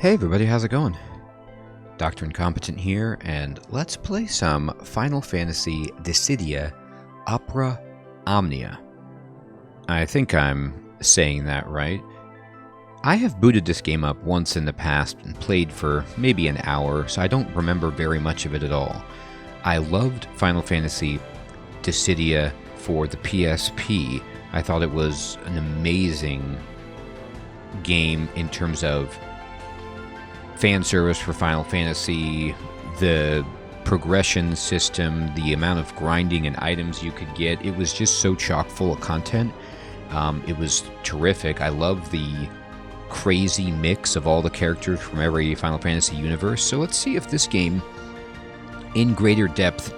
Hey everybody, how's it going? Dr. Incompetent here, and let's play some Final Fantasy Dissidia Opera Omnia. I think I'm saying that right. I have booted this game up once in the past and played for maybe an hour, so I don't remember very much of it at all. I loved Final Fantasy Dissidia for the PSP. I thought it was an amazing game in terms of fan service for Final Fantasy, the progression system, the amount of grinding and items you could get. It was just so chock full of content. It was terrific. I love the crazy mix of all the characters from every Final Fantasy universe. So let's see if this game, in greater depth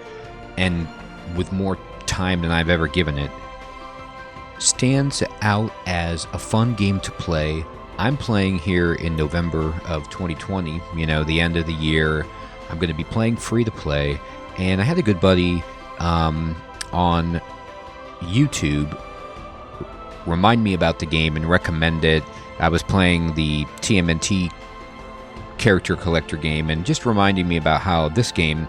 and with more time than I've ever given it, stands out as a fun game to play. I'm playing here in November of 2020, the end of the year. I'm going to be playing free to play, and I had a good buddy on YouTube remind me about the game and recommend it. I was playing the TMNT character collector game and just reminding me about how this game,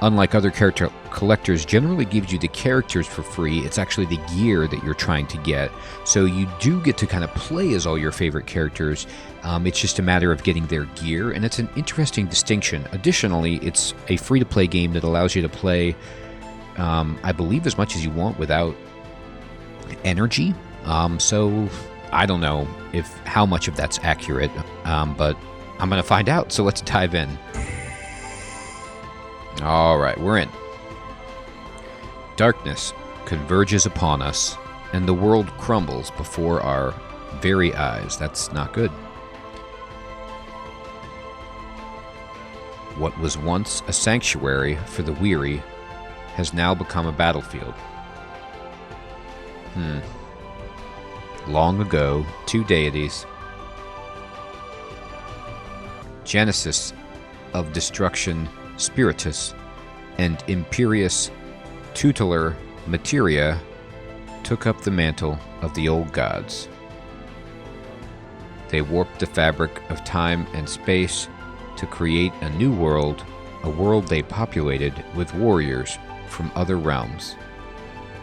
unlike other character collectors, generally gives you the characters for free. It's actually the gear that you're trying to get. So you do get to kind of play as all your favorite characters. It's just a matter of getting their gear, and it's an interesting distinction. Additionally, it's a free-to-play game that allows you to play, I believe, as much as you want without energy. So I don't know how much of that's accurate, but I'm going to find out. So let's dive in. All right, we're in. Darkness converges upon us, and the world crumbles before our very eyes. That's not good. What was once a sanctuary for the weary has now become a battlefield. Long ago, two deities, Genesis of Destruction Spiritus and Imperious Tutelar Materia, took up the mantle of the old gods. They warped the fabric of time and space to create a new world, a world they populated with warriors from other realms.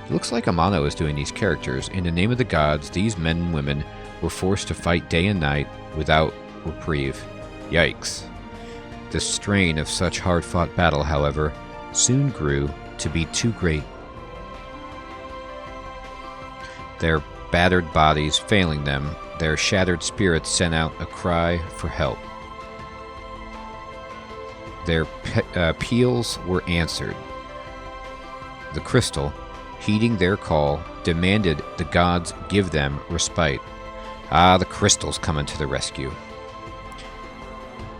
It looks like Amano is doing these characters. In the name of the gods, these men and women were forced to fight day and night without reprieve. Yikes. The strain of such hard-fought battle, however, soon grew to be too great. Their battered bodies failing them, their shattered spirits sent out a cry for help. Their appeals were answered. The crystal, heeding their call, demanded the gods give them respite. Ah, the crystal's coming to the rescue.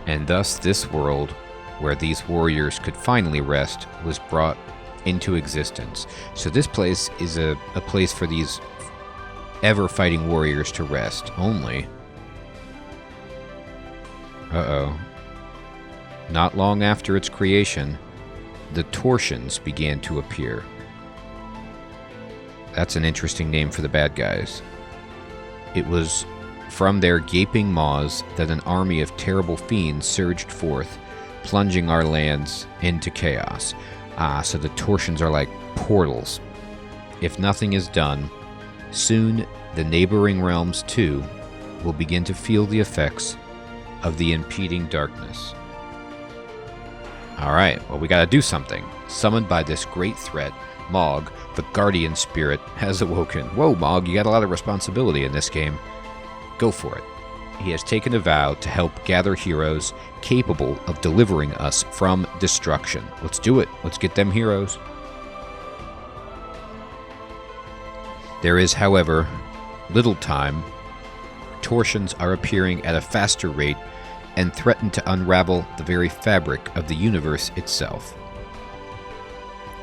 And thus this world, where these warriors could finally rest, was brought into existence. So this place is a place for these ever-fighting warriors to rest, only... Uh-oh. Not long after its creation, the Torsions began to appear. That's an interesting name for the bad guys. It was from their gaping maws that an army of terrible fiends surged forth, plunging our lands into chaos. So the Torsions are like portals. If nothing is done, soon the neighboring realms too will begin to feel the effects of the impeding darkness. Alright, well, we gotta do something. Summoned by this great threat, Mog, the guardian spirit, has awoken. Whoa, Mog, you got a lot of responsibility in this game. Go for it. He has taken a vow to help gather heroes capable of delivering us from destruction. Let's do it. Let's get them heroes. There is, however, little time. Torsions are appearing at a faster rate and threaten to unravel the very fabric of the universe itself.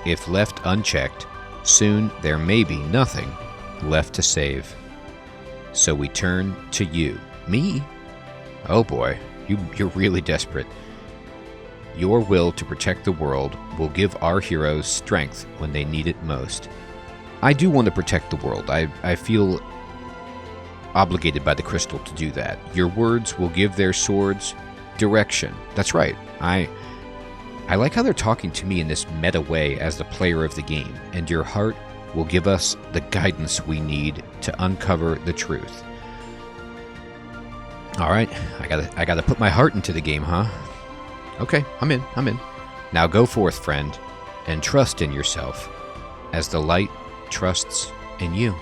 If left unchecked, soon there may be nothing left to save. So we turn to you. Me? Oh boy, you're really desperate. Your will to protect the world will give our heroes strength when they need it most. I do want to protect the world. I feel obligated by the crystal to do that. Your words will give their swords direction. That's right. I like how they're talking to me in this meta way as the player of the game, and your heart will give us the guidance we need to uncover the truth. All right, I gotta put my heart into the game, huh? Okay, I'm in. Now go forth, friend, and trust in yourself, as the light trusts in you.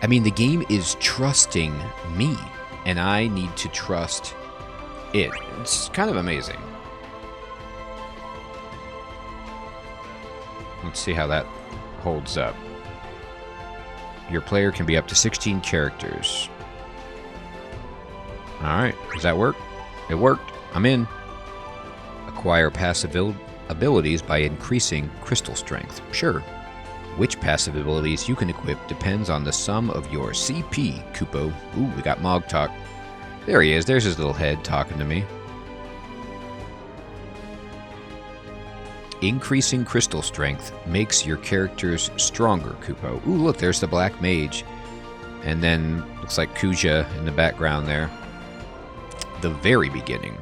I mean, the game is trusting me, and I need to trust it. It's kind of amazing. Let's see how that holds up. Your player can be up to 16 characters. Alright, does that work? It worked. I'm in. Acquire passive abilities by increasing crystal strength. Sure. Which passive abilities you can equip depends on the sum of your CP, Kupo. Ooh, we got Mog talk. There he is. There's his little head talking to me. Increasing crystal strength makes your characters stronger, Kupo. Ooh, look, there's the Black Mage. And then, looks like Kuja in the background there. The very beginning.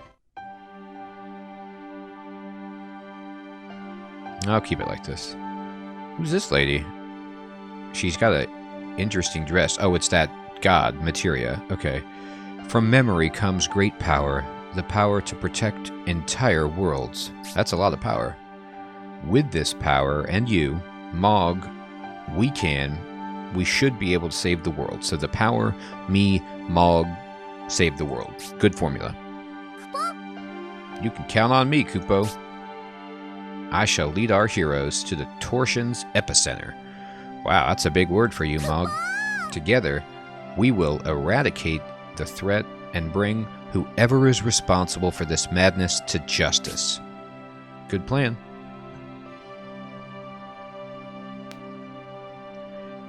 I'll keep it like this. Who's this lady? She's got an interesting dress. Oh, it's that god, Materia. Okay. From memory comes great power. The power to protect entire worlds. That's a lot of power. With this power, and you, Mog, we should be able to save the world. So the power, me, Mog, save the world. Good formula. You can count on me, Kupo. I shall lead our heroes to the Torsion's epicenter. Wow, that's a big word for you, Mog. Together, we will eradicate the threat and bring whoever is responsible for this madness to justice. Good plan.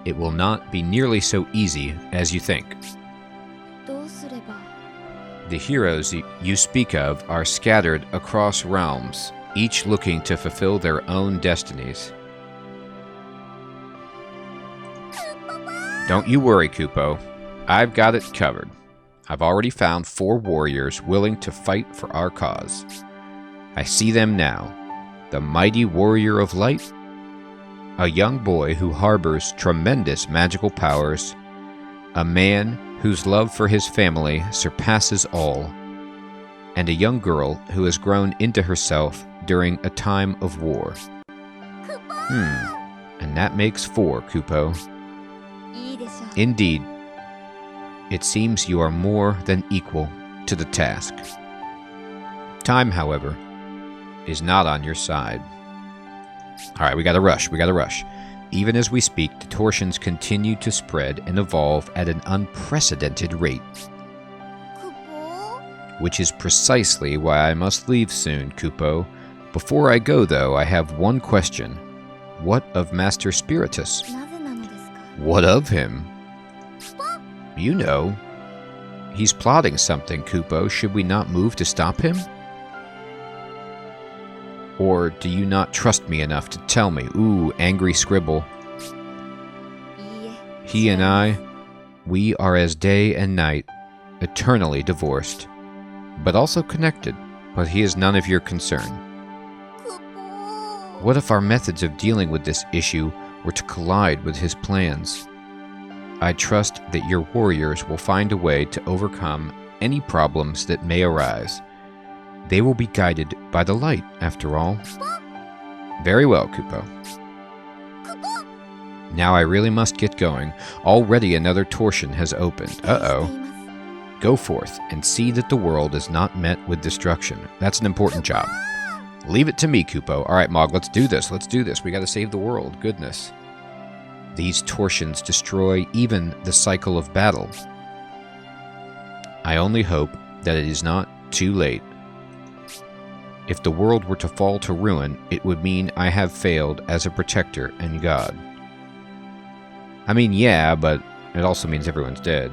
It will not be nearly so easy as you think. The heroes you speak of are scattered across realms, each looking to fulfill their own destinies. Don't you worry, Kupo. I've got it covered. I've already found 4 warriors willing to fight for our cause. I see them now. The mighty warrior of light, a young boy who harbors tremendous magical powers, a man whose love for his family surpasses all, and a young girl who has grown into herself during a time of war. And that makes 4, Kupo. Indeed, it seems you are more than equal to the task. Time, however, is not on your side. Alright, we gotta rush. Even as we speak, the Torsions continue to spread and evolve at an unprecedented rate. Which is precisely why I must leave soon, Kupo. Before I go, though, I have one question. What of Master Spiritus? What of him? You know. He's plotting something, Kupo. Should we not move to stop him? Or do you not trust me enough to tell me? Ooh, angry scribble. He and I, we are as day and night, eternally divorced, but also connected, but he is none of your concern. What if our methods of dealing with this issue were to collide with his plans? I trust that your warriors will find a way to overcome any problems that may arise. They will be guided by the light, after all. Very well, Kupo. Now I really must get going. Already another torsion has opened. Uh-oh. Go forth and see that the world is not met with destruction. That's an important job. Leave it to me, Kupo. Alright, Mog, let's do this. We gotta save the world. Goodness. These torsions destroy even the cycle of battle. I only hope that it is not too late. If the world were to fall to ruin, it would mean I have failed as a protector and god. I mean, yeah, but it also means everyone's dead.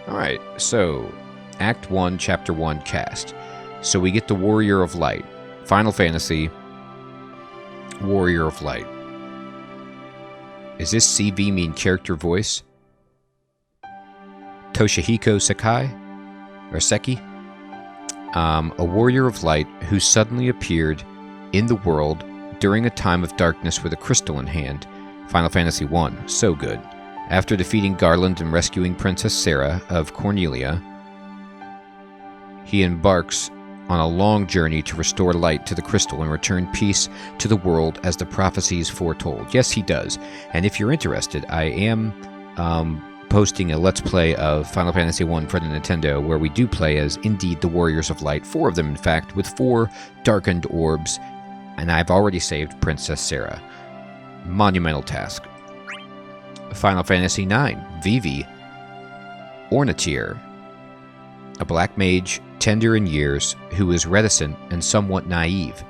Alright, so, Act 1, Chapter 1 cast. So we get the Warrior of Light. Final Fantasy, Warrior of Light. Is this CV mean character voice? Toshihiko Sakai? Seki, a warrior of light who suddenly appeared in the world during a time of darkness with a crystal in hand. Final Fantasy I, so good. After defeating Garland and rescuing Princess Sarah of Cornelia, he embarks on a long journey to restore light to the crystal and return peace to the world as the prophecies foretold. Yes, he does. And if you're interested, I am posting a Let's Play of Final Fantasy I for the Nintendo, where we do play as, indeed, the Warriors of Light. 4 of them, in fact, with 4 darkened orbs. And I've already saved Princess Sarah. Monumental task. Final Fantasy IX, Vivi, Ornithir, a black mage, tender in years, who is reticent and somewhat naive.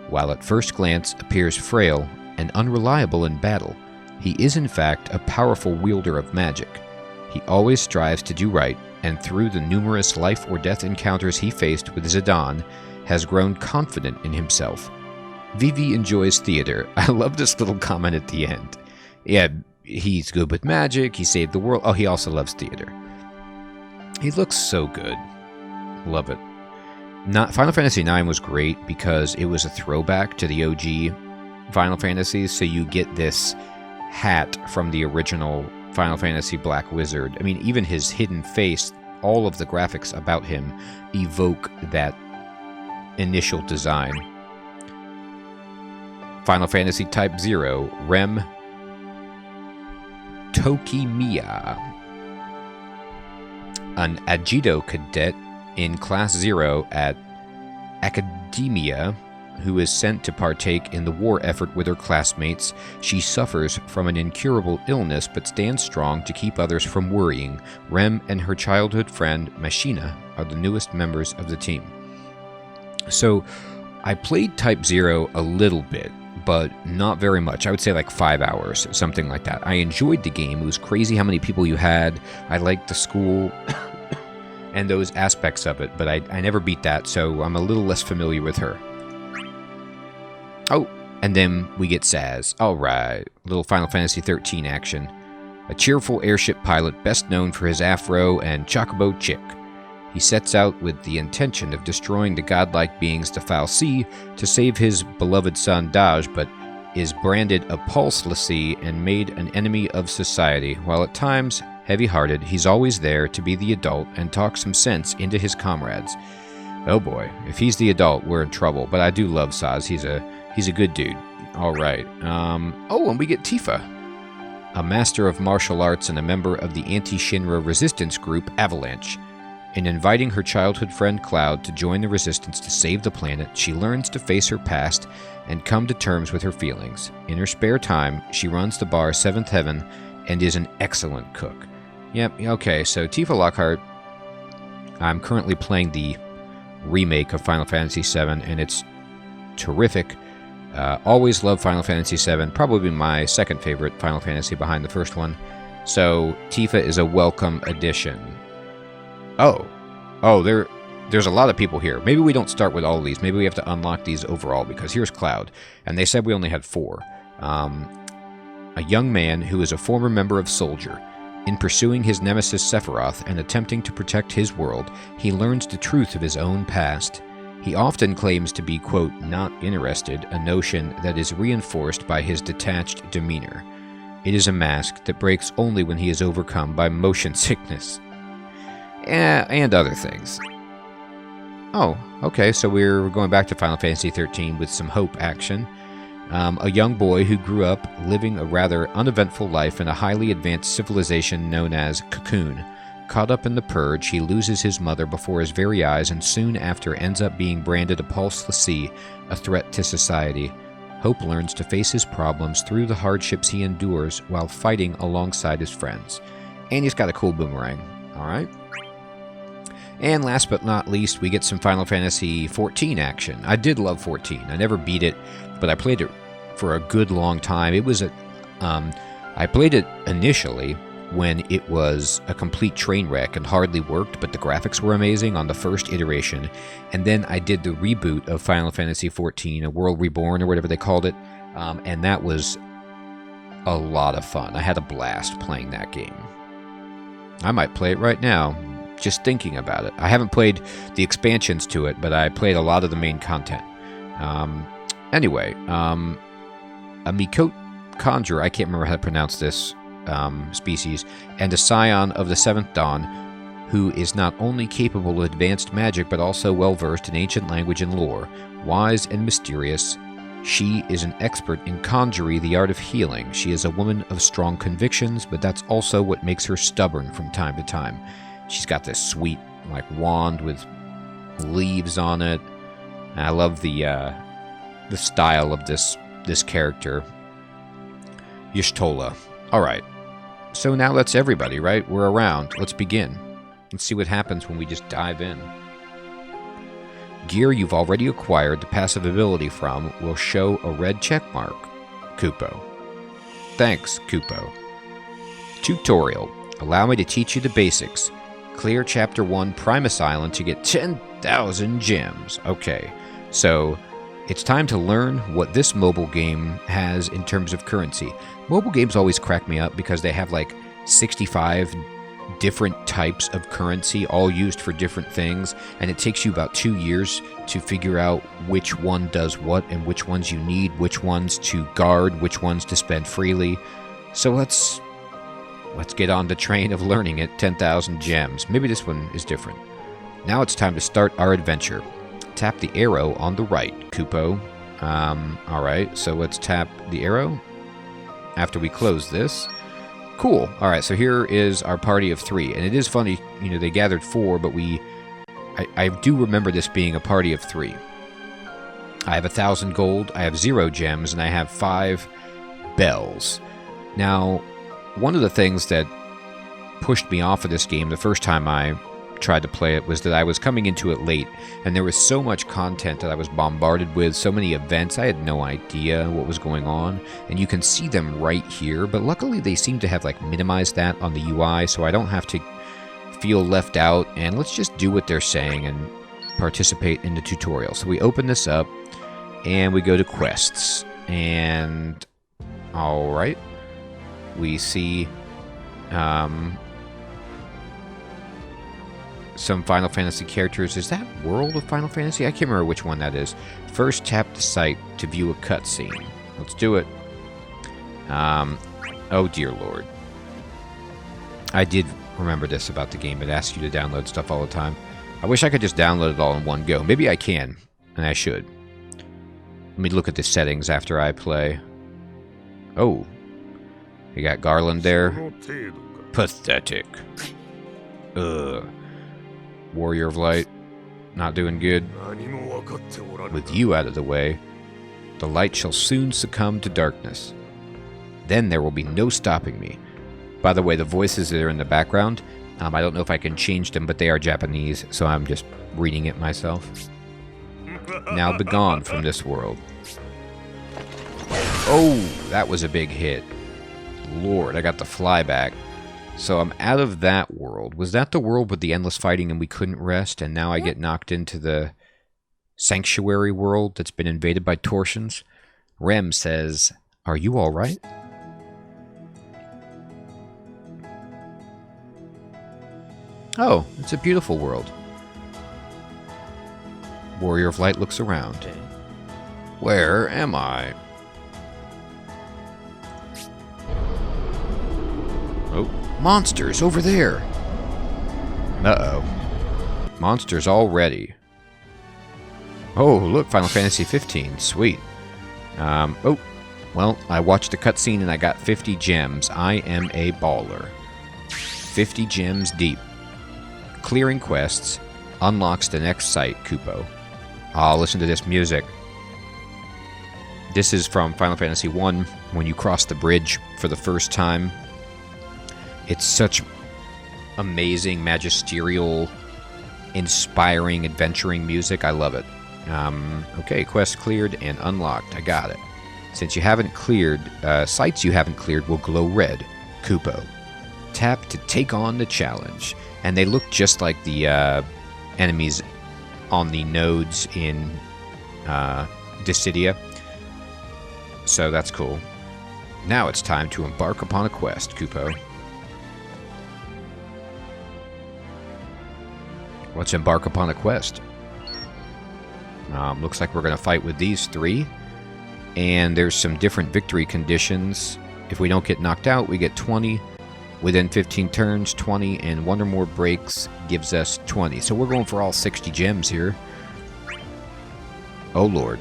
While at first glance appears frail and unreliable in battle, he is in fact a powerful wielder of magic. He always strives to do right, and through the numerous life or death encounters he faced with Zidane, has grown confident in himself. Vivi enjoys theater. I love this little comment at the end. Yeah, he's good with magic, he saved the world. Oh, he also loves theater. He looks so good. Love it. Final Fantasy IX was great because it was a throwback to the OG Final Fantasies, so you get this hat from the original Final Fantasy Black Wizard. I mean, even his hidden face, all of the graphics about him evoke that initial design. Final Fantasy Type 0, Rem Tokimiya, an Agido cadet in Class 0 at Academia, who is sent to partake in the war effort with her classmates. She suffers from an incurable illness but stands strong to keep others from worrying. Rem and her childhood friend Mashina are the newest members of the team. So, I played Type 0 a little bit, but not very much. I would say like 5 hours, something like that. I enjoyed the game. It was crazy how many people you had. I liked the school and those aspects of it, but I never beat that, so I'm a little less familiar with her. Oh, and then we get Saz. Alright, little Final Fantasy XIII action. A cheerful airship pilot best known for his afro and chocobo chick. He sets out with the intention of destroying the godlike beings the Fal'Cie to save his beloved son Daj, but is branded a pulselessy and made an enemy of society. While at times heavy-hearted, he's always there to be the adult and talk some sense into his comrades. Oh boy, if he's the adult, we're in trouble. But I do love Saz. He's a good dude. All right. Oh, and we get Tifa, a master of martial arts and a member of the anti-Shinra resistance group Avalanche. In inviting her childhood friend Cloud to join the resistance to save the planet, she learns to face her past and come to terms with her feelings. In her spare time, she runs the bar Seventh Heaven and is an excellent cook. Yep, okay, so Tifa Lockhart, I'm currently playing the remake of Final Fantasy VII, and it's terrific. Always loved Final Fantasy VII, probably my second favorite Final Fantasy behind the first one. So Tifa is a welcome addition. Oh, there's a lot of people here. Maybe we don't start with all of these. Maybe we have to unlock these overall, because here's Cloud, and they said we only had 4. A young man who is a former member of Soldier. In pursuing his nemesis Sephiroth and attempting to protect his world, he learns the truth of his own past. He often claims to be, quote, not interested, a notion that is reinforced by his detached demeanor. It is a mask that breaks only when he is overcome by motion sickness. And other things. Oh, okay, so we're going back to Final Fantasy XIII with some hope action. A young boy who grew up living a rather uneventful life in a highly advanced civilization known as Cocoon. Caught up in the purge, he loses his mother before his very eyes and soon after ends up being branded a pulselessy, a threat to society. Hope learns to face his problems through the hardships he endures while fighting alongside his friends. And he's got a cool boomerang. Alright. And last but not least, we get some Final Fantasy XIV action. I did love 14. I never beat it, but I played it for a good long time. It was I played it initially when it was a complete train wreck and hardly worked, but the graphics were amazing on the first iteration. And then I did the reboot of Final Fantasy XIV, A World Reborn, or whatever they called it, and that was a lot of fun. I had a blast playing that game. I might play it right now. just thinking about it. I haven't played the expansions to it, but I played a lot of the main content. Anyway, a Mikot Conjurer, I can't remember how to pronounce this species, and a scion of the Seventh Dawn, who is not only capable of advanced magic, but also well-versed in ancient language and lore. Wise and mysterious, she is an expert in conjury, the art of healing. She is a woman of strong convictions, but that's also what makes her stubborn from time to time. She's got this sweet, like, wand with leaves on it. And I love the style of this character. Y'shtola. Alright. So now that's everybody, right? We're around. Let's begin. Let's see what happens when we just dive in. Gear you've already acquired the passive ability from will show a red check mark. Kupo. Thanks, Kupo. Tutorial. Allow me to teach you the basics. Clear Chapter 1 Primus Island to get 10,000 gems. Okay, so it's time to learn what this mobile game has in terms of currency. Mobile games always crack me up because they have like 65 different types of currency, all used for different things, and it takes you about 2 years to figure out which one does what and which ones you need, which ones to guard, which ones to spend freely. So let's get on the train of learning it. 10,000 gems. Maybe this one is different. Now it's time to start our adventure. Tap the arrow on the right, Kupo. Alright, so let's tap the arrow after we close this. Cool. Alright, so here is our party of 3. And it is funny, you know, they gathered 4, but I do remember this being a party of 3. I have 1,000 gold, I have 0 gems, and I have 5 bells. Now, one of the things that pushed me off of this game the first time I tried to play it was that I was coming into it late, and there was so much content that I was bombarded with, so many events, I had no idea what was going on, and you can see them right here, but luckily they seem to have like minimized that on the UI, so I don't have to feel left out, and let's just do what they're saying and participate in the tutorial. So we open this up, and we go to quests, and alright, we see some Final Fantasy characters. Is that World of Final Fantasy? I can't remember which one that is. First, tap the site to view a cutscene. Let's do it. Oh dear lord. I did remember this about the game. It asks you to download stuff all the time. I wish I could just download it all in one go. Maybe I can, and I should. Let me look at the settings after I play. Oh. You got Garland there. Pathetic. Ugh. Warrior of Light. Not doing good. With you out of the way, the light shall soon succumb to darkness. Then there will be no stopping me. By the way, the voices that are in the background, I don't know if I can change them, but they are Japanese, so I'm just reading it myself. Now begone from this world. Oh, that was a big hit. Lord, I got the flyback. So I'm out of that world. Was that the world with the endless fighting and we couldn't rest, and now I get knocked into the sanctuary world that's been invaded by Torsions? Rem says, "Are you alright?" Oh, it's a beautiful world. Warrior of Light looks around. Where am I? Oh, monsters over there. Uh-oh. Monsters already. Oh, look, Final Fantasy 15. Sweet. Oh, well, I watched the cutscene and I got 50 gems. I am a baller. 50 gems deep. Clearing quests unlocks the next site, Kupo. Oh, listen to this music. This is from Final Fantasy 1, when you cross the bridge for the first time. It's such amazing, magisterial, inspiring, adventuring music. I love it. Okay, quest cleared and unlocked. I got it. Since you haven't cleared, sites you haven't cleared will glow red. Kupo. Tap to take on the challenge. And they look just like the enemies on the nodes in Dissidia. So that's cool. Now it's time to embark upon a quest, Kupo. let's embark upon a quest. Looks like we're going to fight with these 3. And there's some different victory conditions. If we don't get knocked out, we get 20. Within 15 turns, 20. And 1 or more breaks gives us 20. So we're going for all 60 gems here. Oh, Lord.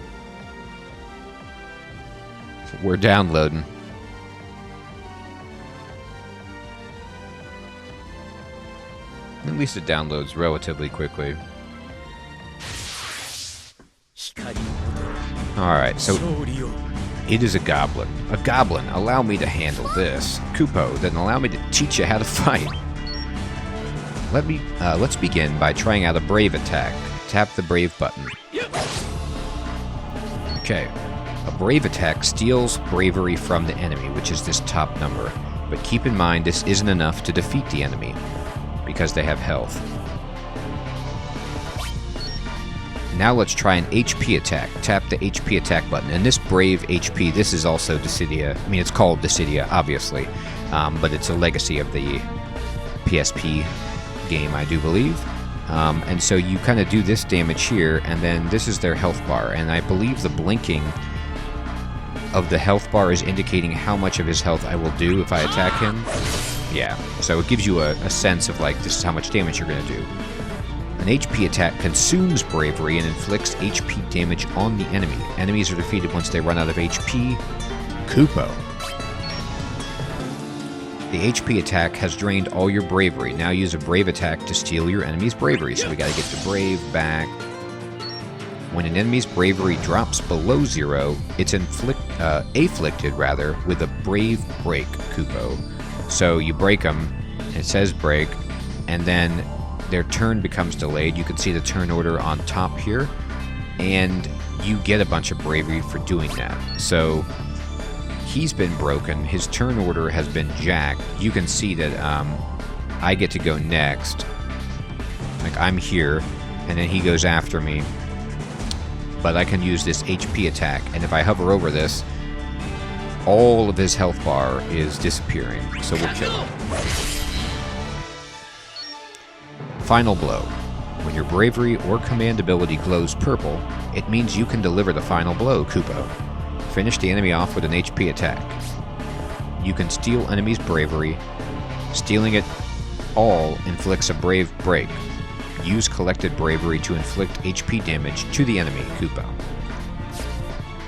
We're downloading. At least it downloads relatively quickly. Alright, so it is a goblin. A goblin. Allow me to handle this. Kupo, then allow me to teach you how to fight. Let's begin by trying out a brave attack. Tap the brave button. Okay. A brave attack steals bravery from the enemy, which is this top number. But keep in mind, this isn't enough to defeat the enemy, because they have health. Now let's try an HP attack. Tap the HP attack button. And this brave HP, this is also Dissidia. I mean, it's called Dissidia, obviously. But it's a legacy of the PSP game, I do believe. And so you kind of do this damage here, and then this is their health bar. And I believe the blinking of the health bar is indicating how much of his health I will do if I attack him. Yeah, so it gives you a sense of, like, this is how much damage you're going to do. An HP attack consumes bravery and inflicts HP damage on the enemy. Enemies are defeated once they run out of HP. Kupo. The HP attack has drained all your bravery. Now use a brave attack to steal your enemy's bravery. So we gotta get the brave back. When an enemy's bravery drops below 0, it's afflicted with a brave break, Kupo. So you break them, it says break, and then their turn becomes delayed. You can see the turn order on top here, and you get a bunch of bravery for doing that. So he's been broken. His turn order has been jacked. You can see that I get to go next. Like, I'm here, and then he goes after me. But I can use this HP attack, and if I hover over this, all of his health bar is disappearing. So we'll kill him. Final blow. When your bravery or command ability glows purple, it means you can deliver the final blow, Kupo. Finish the enemy off with an HP attack. You can steal enemies' bravery. Stealing it all inflicts a brave break. Use collected bravery to inflict HP damage to the enemy, Kupo.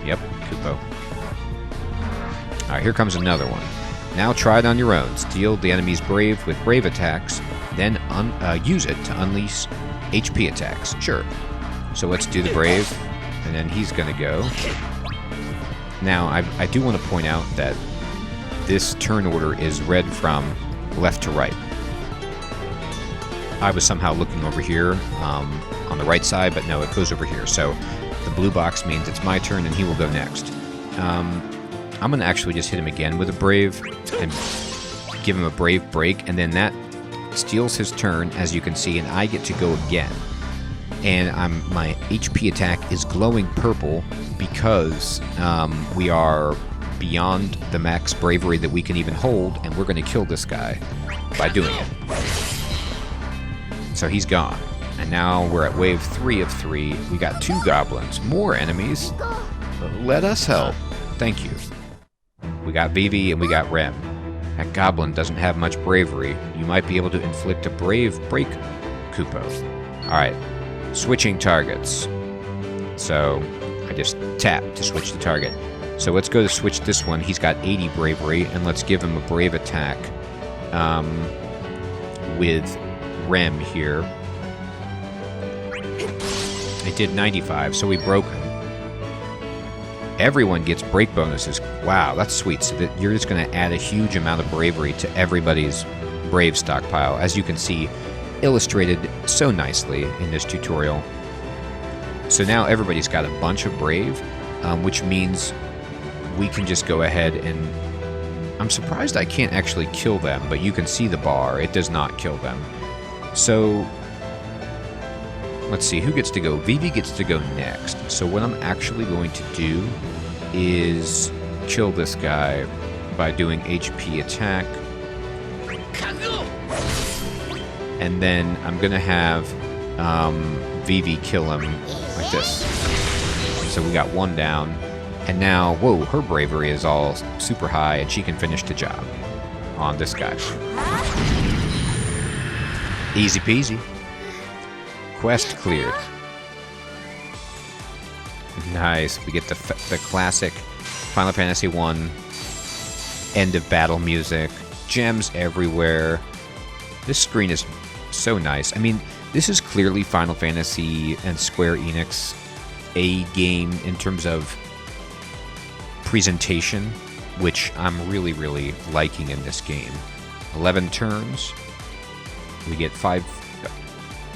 Yep, Kupo. Alright, here comes another one. Now try it on your own. Steal the enemy's brave with brave attacks, then use it to unleash HP attacks. Sure. So let's do the brave, and then he's going to go. Now, I do want to point out that this turn order is read from left to right. I was somehow looking over here on the right side, but no, it goes over here. So the blue box means it's my turn, and he will go next. I'm going to actually just hit him again with a brave and give him a brave break, and then that steals his turn, as you can see, and I get to go again. And my HP attack is glowing purple because we are beyond the max bravery that we can even hold, and we're going to kill this guy by doing it. So he's gone. And now we're at wave 3 of 3. We got 2 goblins. More enemies. Let us help. Thank you. We got Vivi and we got Rem. That goblin doesn't have much bravery. You might be able to inflict a brave break, Kupo. Alright. Switching targets. So I just tap to switch the target. So let's go to switch this one. He's got 80 bravery, and let's give him a brave attack with Rem here. It did 95, so we broke him. Everyone gets break bonuses. Wow, that's sweet. So that you're just going to add a huge amount of bravery to everybody's brave stockpile, as you can see illustrated so nicely in this tutorial. So now everybody's got a bunch of brave, which means we can just go ahead and... I'm surprised I can't actually kill them, but you can see the bar. It does not kill them. So let's see, who gets to go? Vivi gets to go next. So what I'm actually going to do is kill this guy by doing HP attack. And then I'm going to have Vivi kill him like this. So we got one down. And now, whoa, her bravery is all super high, and she can finish the job on this guy. Easy peasy. Quest cleared. Nice. We get the classic Final Fantasy 1 end of battle music. Gems everywhere. This screen is so nice. I mean, this is clearly Final Fantasy and Square Enix A game in terms of presentation, which I'm really, really liking in this game. 11 turns. We get 5...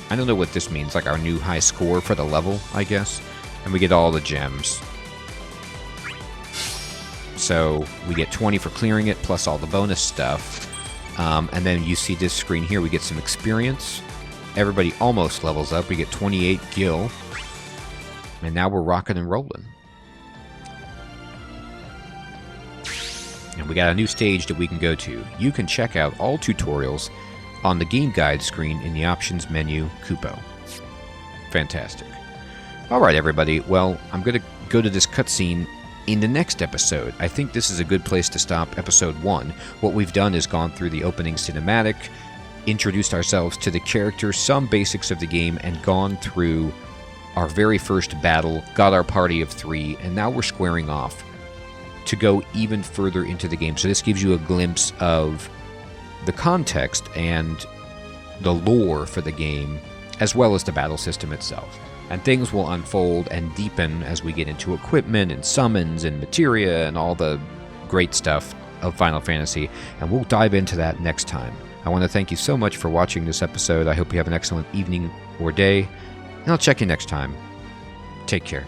I don't know what this means, like our new high score for the level, I guess. And we get all the gems. So we get 20 for clearing it, plus all the bonus stuff. And then you see this screen here, we get some experience. Everybody almost levels up. We get 28 gil. And now we're rocking and rolling. And we got a new stage that we can go to. You can check out all tutorials on the game guide screen in the options menu, Kupo. Fantastic. Alright everybody, well, I'm going to go to this cutscene in the next episode. I think this is a good place to stop episode 1. What we've done is gone through the opening cinematic, introduced ourselves to the characters, some basics of the game, and gone through our very first battle, got our party of 3, and now we're squaring off to go even further into the game. So this gives you a glimpse of the context and the lore for the game, as well as the battle system itself. And things will unfold and deepen as we get into equipment and summons and materia and all the great stuff of Final Fantasy, and we'll dive into that next time. I want to thank you so much for watching this episode. I hope you have an excellent evening or day, and I'll check you next time. Take care.